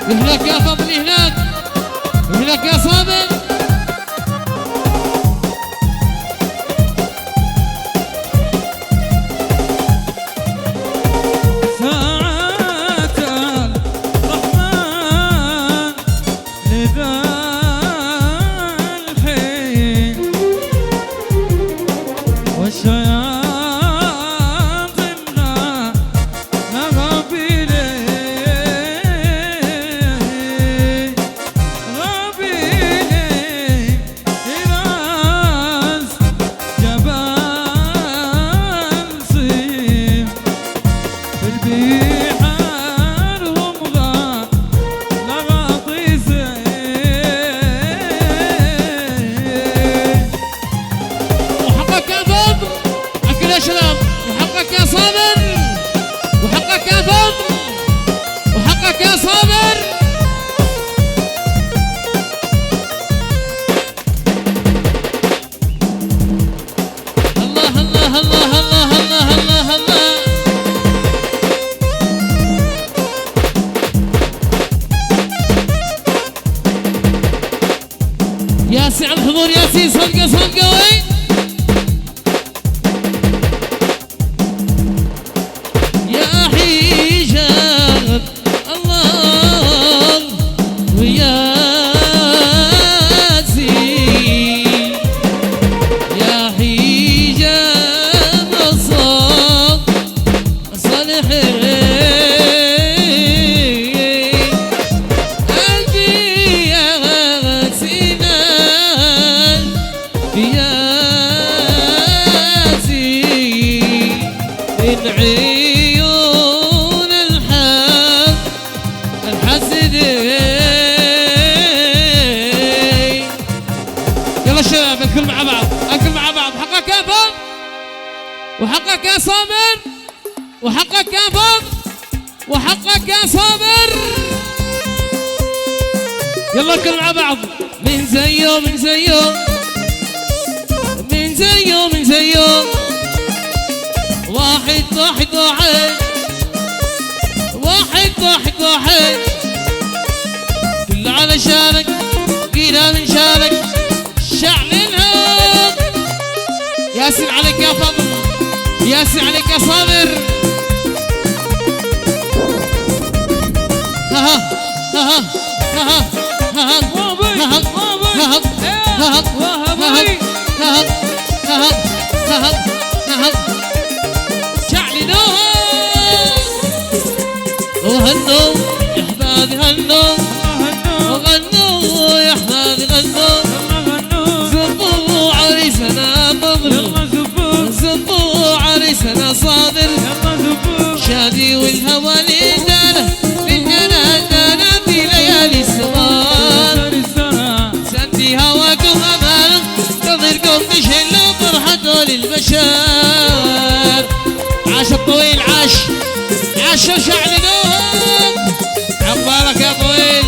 هناك يا فضلي هناك، وهناك يا صابر. وحقك يا صابر، وحقك يا فضل، وحقك يا صابر. الله الله الله الله الله الله الله. ياسي على الحضور، ياسي صدقه صدقه. وين عيون الحق الحسدين. يلا شباب الكل مع بعض، الكل مع بعض. حقك يا فضل، وحقك يا صابر، وحقك يا فضل، وحقك يا صابر. يلا الكل مع بعض. من زيه من زيه من زيه من زيه. واحد واحد واحد واحد واحد واحد. كل علشانك جينا من شانك شعلنها. ياسين عليك يا فضل، ياسين عليك يا صابر. ها ها ها ها ها ها ها ها ها. وهنوا يا احبابي هنوا، وغنوا يا احبابي غنوا. زفوا عريسنا فضل، زفوا عريسنا صابر. شادي والهوى للدانا للدانا دانا في ليالي السمار. سندي هواكم امان، نظركم تشهلوا فرحته للبشر. عاش الطويل عاش، عاش شعلنوهم. عقبالك يا طويل.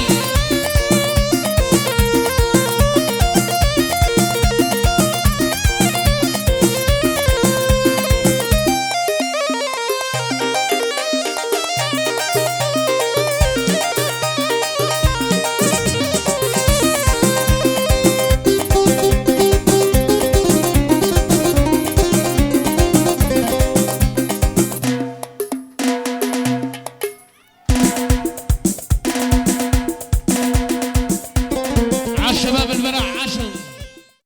شباب البراع 10